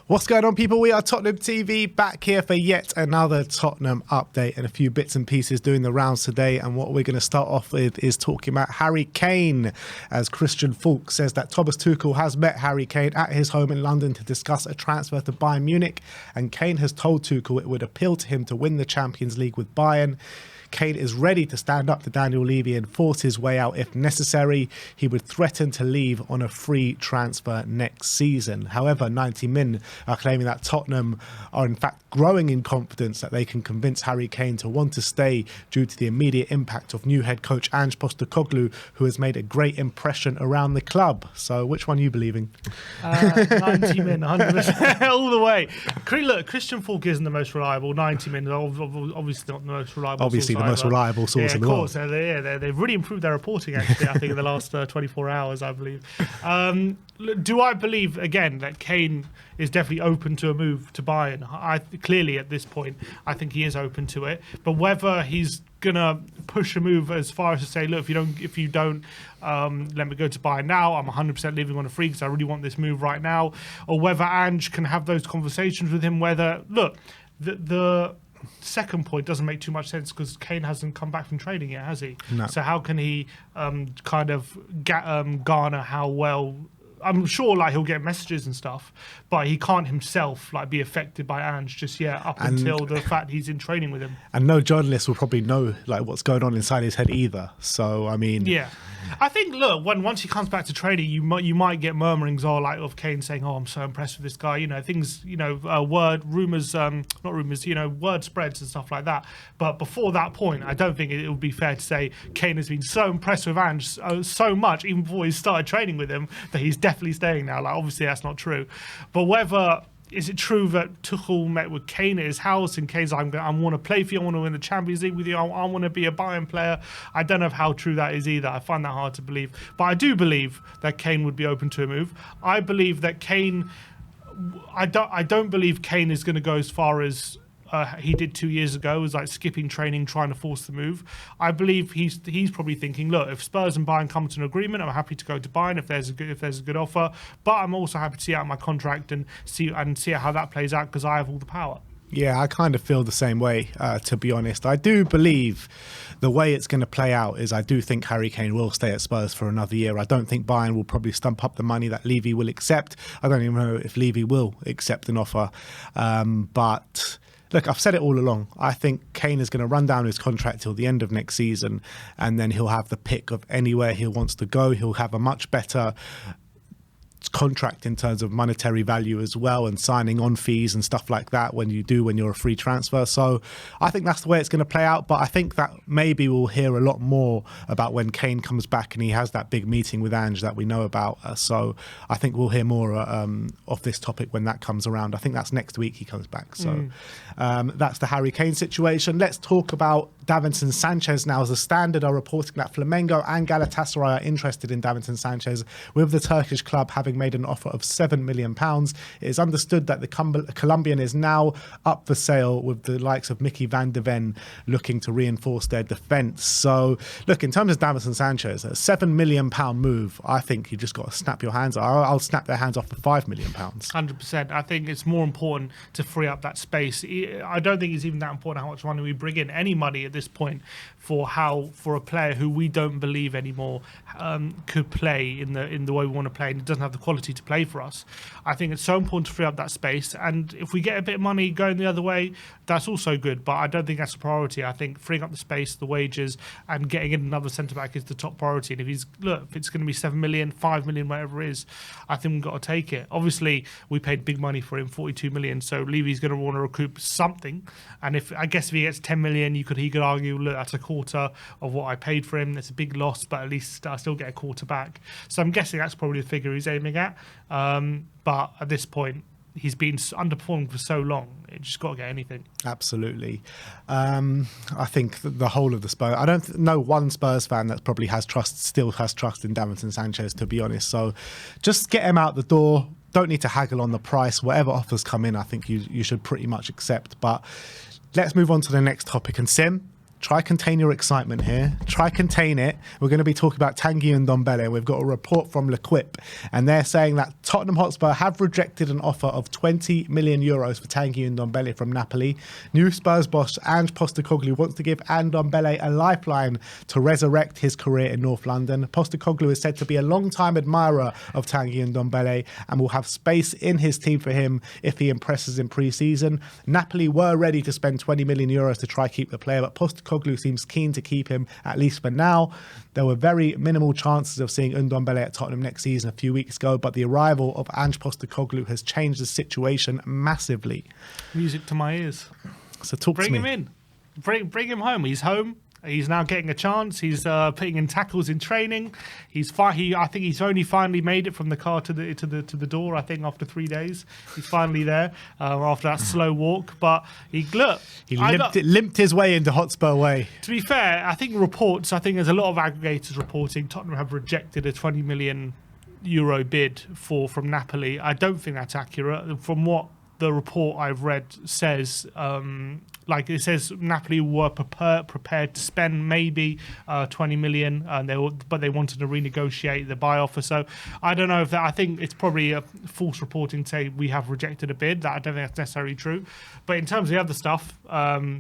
What's going on, people? We are Tottenham TV, back here for yet another Tottenham update and a few bits and pieces doing the rounds today. And what we're going to start off with is talking about Harry Kane, as Christian Falk says that Thomas Tuchel has met Harry Kane at his home in London to discuss a transfer to Bayern Munich. And Kane has told Tuchel it would appeal to him to win the Champions League with Bayern. Kane is ready to stand up to Daniel Levy and force his way out if necessary. He would threaten to leave on a free transfer next season. However, 90 Min are claiming that Tottenham are in fact growing in confidence that they can convince Harry Kane to want to stay due to the immediate impact of new head coach Ange Postecoglou, who has made a great impression around the club. So which one are you believing? 90 Min, 100%, all the way. Look, Christian Falk isn't the most reliable. 90 Min, obviously not the most reliable. Obviously the most reliable source in the world. They've really improved their reporting, actually, I think, in the last 24 hours, I believe. Do I believe, again, that Kane is definitely open to a move to Bayern? Clearly, at this point, I think he is open to it. But whether he's going to push a move as far as to say, look, if you don't let me go to Bayern now, I'm 100% leaving on a free because I really want this move right now, or whether Ange can have those conversations with him, whether, look, the second point doesn't make too much sense because Kane hasn't come back from training yet, has he? No. So how can he kind of garner how well? I'm sure like he'll get messages and stuff, but he can't himself like be affected by Ange just yet until the fact he's in training with him. And no journalist will probably know like what's going on inside his head either. So I mean, yeah. I think, look, once he comes back to training, you might get murmurings of Kane saying, "Oh, I'm so impressed with this guy." You know, things, word spreads and stuff like that. But before that point, I don't think it would be fair to say Kane has been so impressed with Ange so much, even before he started training with him, that he's definitely staying now. Like, obviously, that's not true. But whether is it true that Tuchel met with Kane at his house and Kane's like, I want to play for you, I want to win the Champions League with you, I want to be a Bayern player? I don't know how true that is either. I find that hard to believe. But I do believe that Kane would be open to a move. I believe that Kane... I don't believe Kane is going to go as far as he did 2 years ago, was like skipping training, trying to force the move. I believe he's probably thinking, look, if Spurs and Bayern come to an agreement, I'm happy to go to Bayern if there's a good offer. But I'm also happy to see out my contract and see how that plays out because I have all the power. Yeah, I kind of feel the same way, to be honest. I do believe the way it's going to play out is I do think Harry Kane will stay at Spurs for another year. I don't think Bayern will probably stump up the money that Levy will accept. I don't even know if Levy will accept an offer. But look, I've said it all along. I think Kane is going to run down his contract till the end of next season, and then he'll have the pick of anywhere he wants to go. He'll have a much better contract in terms of monetary value as well, and signing on fees and stuff like that when you're a free transfer. So I think that's the way it's going to play out, but I think that maybe we'll hear a lot more about when Kane comes back and he has that big meeting with Ange that we know about. So I think we'll hear more of this topic when that comes around. I think that's next week he comes back. So that's the Harry Kane situation. Let's talk about Davinson Sanchez now. As the Standard are reporting that Flamengo and Galatasaray are interested in Davinson Sanchez, with the Turkish club having made an offer of £7 million. It is understood that the Colombian is now up for sale, with the likes of Mickey van de Ven looking to reinforce their defence. So look, in terms of Davinson Sanchez, a £7 million move, I think you just got to snap your hands. I'll snap their hands off for £5 million. 100%. I think it's more important to free up that space. I don't think it's even that important how much money we bring in. Any money at this point for a player who we don't believe anymore could play in the way we want to play, and it doesn't have the quality to play for us. I think it's so important to free up that space, and if we get a bit of money going the other way, that's also good, but I don't think that's a priority. I think freeing up the space, the wages, and getting in another centre-back is the top priority. And if it's going to be 7 million, 5 million, whatever it is, I think we've got to take it. Obviously, we paid big money for him, 42 million, so Levy's going to want to recoup something, and if he gets 10 million, he could argue, look, that's a quarter of what I paid for him. That's a big loss, but at least I still get a quarter back. So I'm guessing that's probably the figure he's aiming at. But at this point, he's been underperforming for so long. You just got to get anything. Absolutely. I think the whole of the Spurs, I don't know one Spurs fan that probably still has trust in Davinson Sanchez, to be honest. So just get him out the door. Don't need to haggle on the price. Whatever offers come in, I think you should pretty much accept. But let's move on to the next topic. And Sim, try contain your excitement here. Try contain it. We're going to be talking about Tanguy Ndombele. We've got a report from L'Equipe, and they're saying that Tottenham Hotspur have rejected an offer of 20 million euros for Tanguy Ndombele from Napoli. New Spurs boss Ange Postecoglou wants to give Ndombele a lifeline to resurrect his career in North London. Postecoglou is said to be a long-time admirer of Tanguy Ndombele and will have space in his team for him if he impresses in pre-season. Napoli were ready to spend 20 million euros to try keep the player, but Postecoglou seems keen to keep him, at least for now. There were very minimal chances of seeing Ndombele at Tottenham next season a few weeks ago, but the arrival of Ange Postecoglou has changed the situation massively. Music to my ears. So talk to me. Bring him in. Bring him home. He's home. He's now getting a chance. He's putting in tackles in training. I think he's only finally made it from the car to the door. I think after 3 days, he's finally there after that slow walk. But he limped his way into Hotspur Way. To be fair, I think there's a lot of aggregators reporting Tottenham have rejected a 20 million euro bid from Napoli. I don't think that's accurate. From what the report I've read says, it says Napoli were prepared to spend maybe 20 million, but they wanted to renegotiate the buy offer. So I don't know if that. I think it's probably a false reporting to say we have rejected a bid. That I don't think that's necessarily true. But in terms of the other stuff,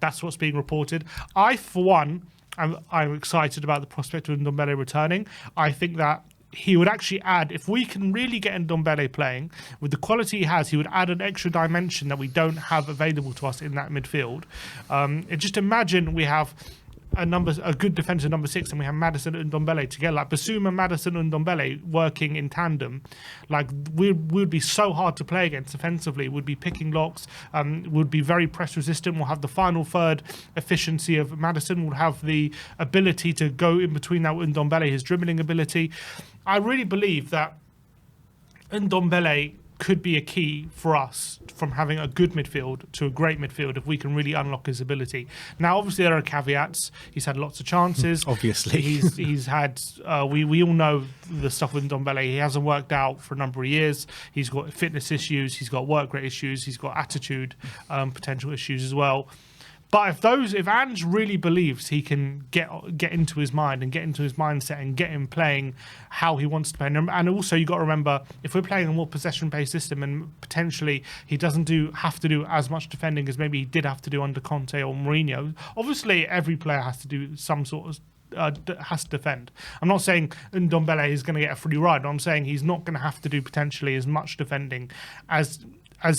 that's what's being reported. I, for one, I'm excited about the prospect of Ndombele returning. I think that he would actually add, if we can really get Ndombele playing with the quality he has, he would add an extra dimension that we don't have available to us in that midfield. Just imagine we have a good defensive number 6 and we have Maddison and Ndombele together, like Basuma, Maddison and Ndombele working in tandem. Like we would be so hard to play against defensively. We'd be picking locks, would be very press resistant. We'll have the final third efficiency of Maddison, would have the ability to go in between that with Ndombele, his dribbling ability. I really believe that Ndombele could be a key for us from having a good midfield to a great midfield if we can really unlock his ability. Now, obviously, there are caveats. He's had lots of chances. Obviously. He's had, we all know the stuff with Ndombele. He hasn't worked out for a number of years. He's got fitness issues. He's got work rate issues. He's got attitude potential issues as well. But if Ange really believes he can get into his mind and get into his mindset and get him playing how he wants to play, and also you got to remember, if we're playing a more possession-based system and potentially he doesn't have to do as much defending as maybe he did have to do under Conte or Mourinho. Obviously, every player has to do some sort of has to defend. I'm not saying Ndombele is going to get a free ride. I'm saying he's not going to have to do potentially as much defending as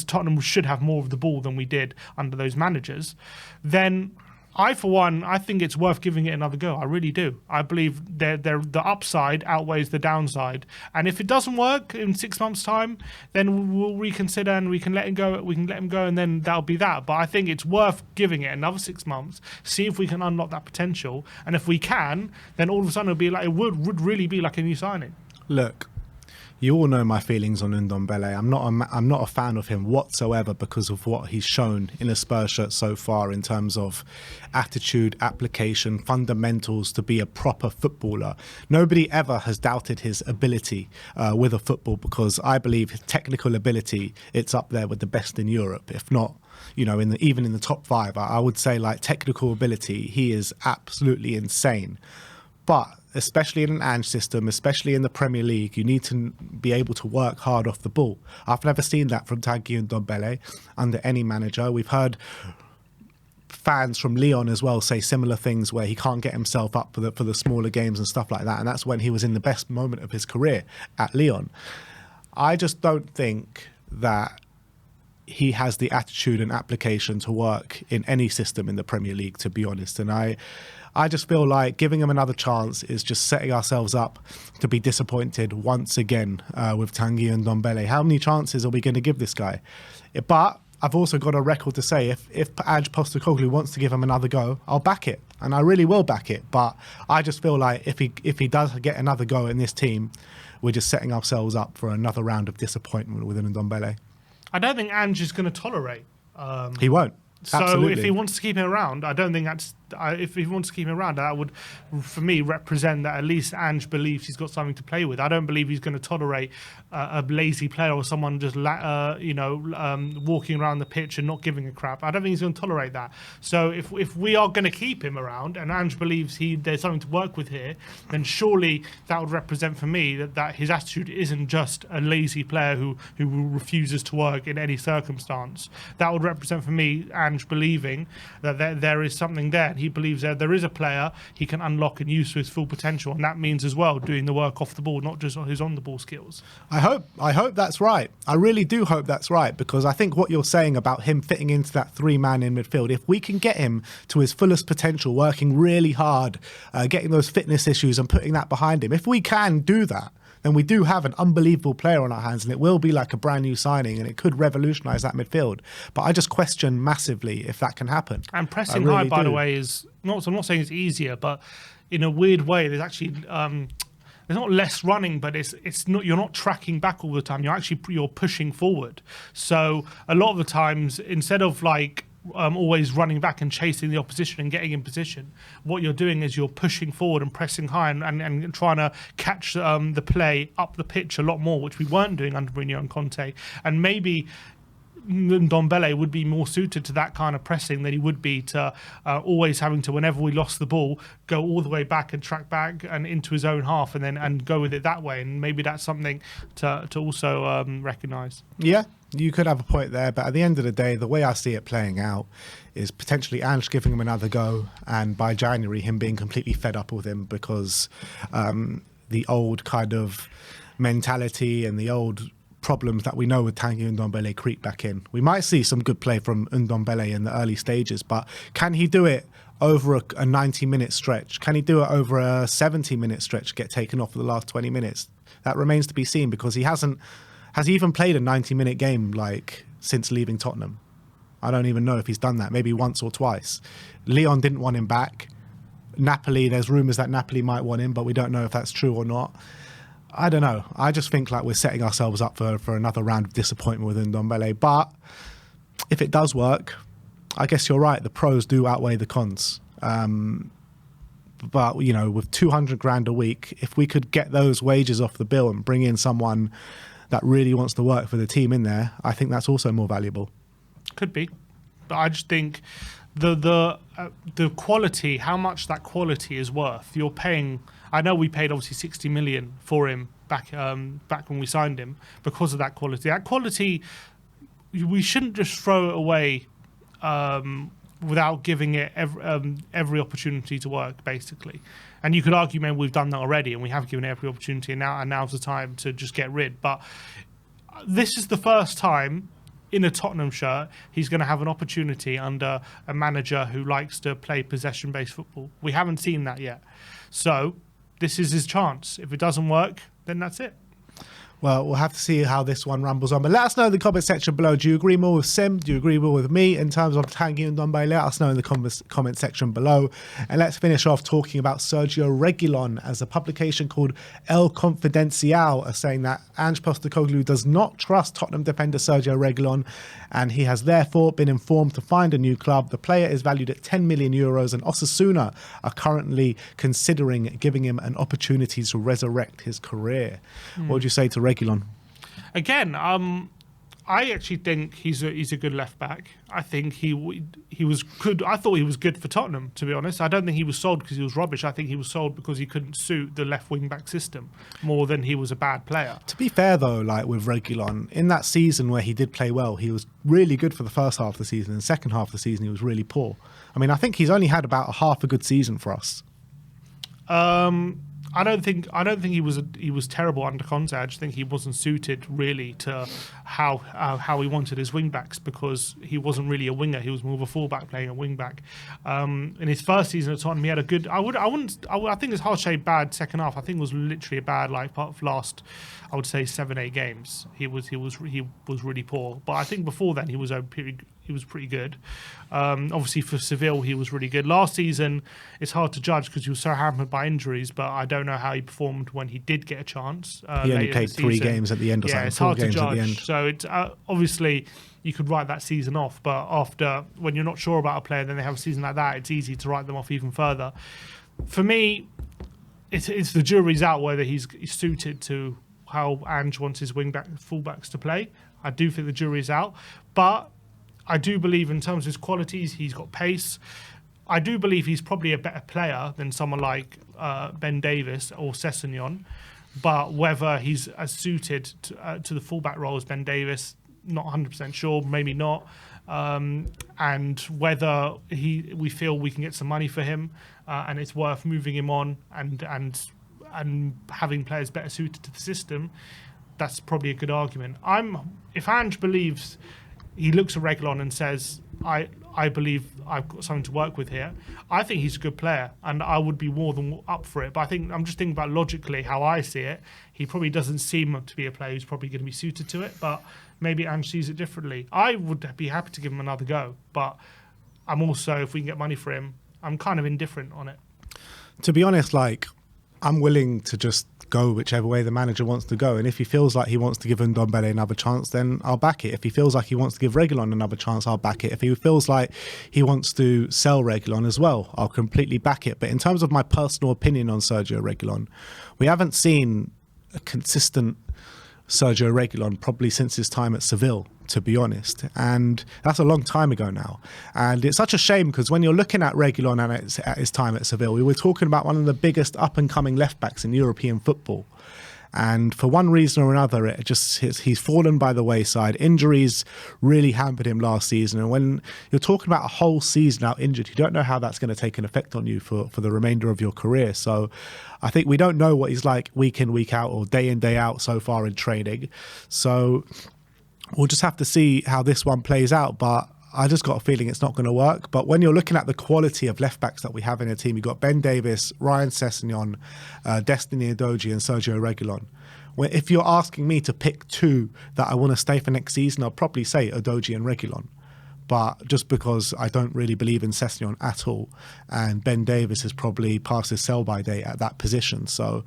Tottenham should have more of the ball than we did under those managers. Then I think it's worth giving it another go. I really do. I believe the upside outweighs the downside. And if it doesn't work in 6 months' time, then we'll reconsider and we can let him go. We can let him go, and then that'll be that. But I think it's worth giving it another 6 months, see if we can unlock that potential. And if we can, then all of a sudden it would really be like a new signing. Look, you all know my feelings on Ndombele. I'm not a fan of him whatsoever because of what he's shown in a Spurs shirt so far in terms of attitude, application, fundamentals to be a proper footballer. Nobody ever has doubted his ability with a football, because I believe his technical ability, it's up there with the best in Europe, if not, even in the top 5. I would say, like, technical ability, he is absolutely insane. But especially in an Ange system, especially in the Premier League, you need to be able to work hard off the ball. I've never seen that from Tanguy Ndombele under any manager. We've heard fans from Lyon as well say similar things where he can't get himself up for the smaller games and stuff like that. And that's when he was in the best moment of his career at Lyon. I just don't think that he has the attitude and application to work in any system in the Premier League, to be honest. And I just feel like giving him another chance is just setting ourselves up to be disappointed once again with Tanguy Ndombele. How many chances are we going to give this guy? But I've also got a record to say, if Ange Postecoglou wants to give him another go, I'll back it. And I really will back it. But I just feel like if he does get another go in this team, we're just setting ourselves up for another round of disappointment with Ndombele. I don't think Ange is going to tolerate. He won't. So Absolutely. if he wants to keep him around, I don't think that's if he wants to keep him around, that would, for me, represent that at least Ange believes he's got something to play with. I don't believe he's going to tolerate a lazy player or someone just walking around the pitch and not giving a crap. I don't think he's going to tolerate that. So if we are going to keep him around and Ange believes there's something to work with here, then surely that would represent for me that his attitude isn't just a lazy player who refuses to work in any circumstance. That would represent for me Ange believing that there is something there. He believes that there is a player he can unlock and use to his full potential, and that means as well doing the work off the ball, not just his on the ball skills. I hope that's right. I really do hope that's right, because I think what you're saying about him fitting into that 3-man in midfield, if we can get him to his fullest potential, working really hard, getting those fitness issues and putting that behind him, if we can do that, then we do have an unbelievable player on our hands, and it will be like a brand new signing, and it could revolutionise that midfield. But I just question massively if that can happen. And pressing high, by the way, is not. So I'm not saying it's easier, but in a weird way, there's actually there's not less running, but it's not. You're not tracking back all the time. You're pushing forward. So a lot of the times, instead of always running back and chasing the opposition and getting in position, what you're doing is you're pushing forward and pressing high and trying to catch the play up the pitch a lot more, which we weren't doing under Mourinho and Conte. And maybe Ndombele would be more suited to that kind of pressing than he would be to always having to, whenever we lost the ball, go all the way back and track back and into his own half and go with it that way. And maybe that's something to also recognise. Yeah, you could have a point there, but at the end of the day, the way I see it playing out is potentially Ange giving him another go, and by January him being completely fed up with him because the old kind of mentality and the old problems that we know with Tanguy Ndombele creep back in. We might see some good play from Ndombele in the early stages, but can he do it over a 90-minute stretch? Can he do it over a 70-minute stretch, get taken off for the last 20 minutes? That remains to be seen, because he hasn't. Has he even played a 90-minute game since leaving Tottenham? I don't even know if he's done that. Maybe once or twice. Lyon didn't want him back. Napoli, there's rumours that Napoli might want him, but we don't know if that's true or not. I don't know. I just think we're setting ourselves up for another round of disappointment with Ndombele. But if it does work, I guess you're right. The pros do outweigh the cons. But, with 200 grand a week, if we could get those wages off the bill and bring in someone that really wants to work for the team in there, I think that's also more valuable. Could be. But I just think the quality, how much that quality is worth. You're paying. I know we paid obviously 60 million for him back when we signed him because of that quality. That quality, we shouldn't just throw it away without giving it every opportunity to work, basically. And you could argue maybe we've done that already and we have given it every opportunity, and now's the time to just get rid. But this is the first time in a Tottenham shirt he's going to have an opportunity under a manager who likes to play possession-based football. We haven't seen that yet. So this is his chance. If it doesn't work, then that's it. Well, we'll have to see how this one rumbles on. But let us know in the comment section below. Do you agree more with Sim? Do you agree more with me in terms of Tanguy Ndombele? Let us know in the comment section below. And let's finish off talking about Sergio Reguilon, as a publication called El Confidencial are saying that Ange Postecoglou does not trust Tottenham defender Sergio Reguilon, and he has therefore been informed to find a new club. The player is valued at 10 million euros, and Osasuna are currently considering giving him an opportunity to resurrect his career. What would you say to Reguilon? Again, I actually think he's a good left back. I think he was good. I thought he was good for Tottenham, to be honest. I don't think he was sold because he was rubbish. I think he was sold because he couldn't suit the left wing back system more than he was a bad player. To be fair though, with Reguilon, in that season where he did play well, he was really good for the first half of the season, and the second half of the season he was really poor. I mean, I think he's only had about half a good season for us. I don't think he was terrible under Conte. I just think he wasn't suited really to how he wanted his wing backs, because he wasn't really a winger. He was more of a fullback playing a wing back. In his first season at Tottenham, he had a good. I think it's hard to say bad second half. I think it was literally a bad part of last. I would say 7-8 games. He was really poor. But I think before then he was pretty good. Obviously for Seville he was really good. Last season it's hard to judge because he was so hampered by injuries. But don't know how he performed when he did get a chance. He only played 3 games at the end or something. It's 4 hard to games judge. at the end. So it's obviously you could write that season off, but when you're not sure about a player, then they have a season like that, it's easy to write them off even further. For me, it's the jury's out whether he's suited to how Ange wants his fullbacks to play. I do think the jury's out, but I do believe in terms of his qualities, he's got pace. I do believe he's probably a better player than someone like Ben Davies or Sessegnon, but whether he's as suited to the fullback role as Ben Davies, not 100% sure, maybe not. And whether we feel we can get some money for him and it's worth moving him on and having players better suited to the system, that's probably a good argument. If Ange believes, he looks at Reguilon and says, I believe I've got something to work with here, I think he's a good player and I would be more than up for it. But I'm just thinking about logically how I see it. He probably doesn't seem to be a player who's probably going to be suited to it, but maybe Ange sees it differently. I would be happy to give him another go, but I'm also, if we can get money for him, I'm kind of indifferent on it. To be honest, I'm willing to just go whichever way the manager wants to go. And if he feels like he wants to give Ndombele another chance, then I'll back it. If he feels like he wants to give Reguilon another chance, I'll back it. If he feels like he wants to sell Reguilon as well, I'll completely back it. But in terms of my personal opinion on Sergio Reguilon, we haven't seen a consistent Sergio Reguilon probably since his time at Seville, to be honest, and that's a long time ago now. And it's such a shame because when you're looking at Reguilon and at his time at Seville, we were talking about one of the biggest up-and-coming left-backs in European football. And for one reason or another, he's fallen by the wayside. Injuries really hampered him last season. And when you're talking about a whole season out injured, you don't know how that's going to take an effect on you for the remainder of your career. So I think we don't know what he's like week in, week out, or day in, day out so far in training. So we'll just have to see how this one plays out. But I just got a feeling it's not going to work. But when you're looking at the quality of left-backs that we have in a team, you've got Ben Davies, Ryan Sessegnon, Destiny Udogie and Sergio Reguilon. If you're asking me to pick 2 that I want to stay for next season, I'll probably say Udogie and Reguilon. But just because I don't really believe in Sessegnon at all, and Ben Davies has probably passed his sell-by date at that position. So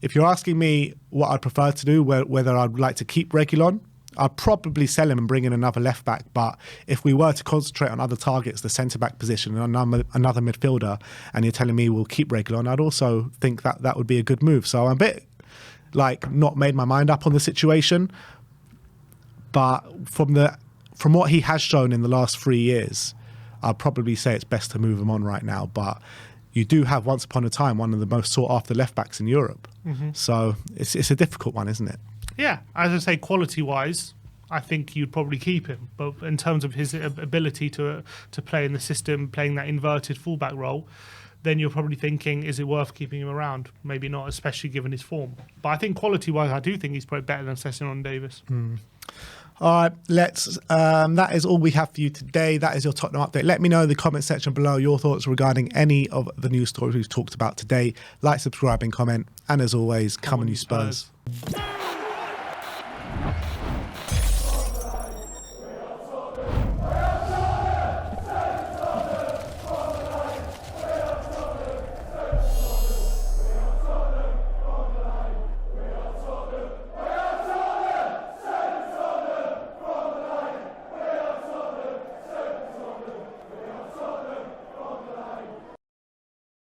if you're asking me what I'd prefer to do, whether I'd like to keep Reguilon, I'd probably sell him and bring in another left back. But if we were to concentrate on other targets, the centre back position and another midfielder, and you're telling me we'll keep Reguilon, I'd also think that would be a good move. So I'm a bit not made my mind up on the situation. But from what he has shown in the last 3 years, I'd probably say it's best to move him on right now. But you do have, once upon a time, one of the most sought after left backs in Europe. Mm-hmm. So it's a difficult one, isn't it? Yeah, as I say, quality-wise, I think you'd probably keep him. But in terms of his ability to play in the system, playing that inverted fullback role, then you're probably thinking, is it worth keeping him around? Maybe not, especially given his form. But I think quality-wise, I do think he's probably better than Sessegnon and Davies. All right, that is all we have for you today. That is your Tottenham update. Let me know in the comment section below your thoughts regarding any of the news stories we've talked about today. Like, subscribe and comment. And as always, come on you Spurs.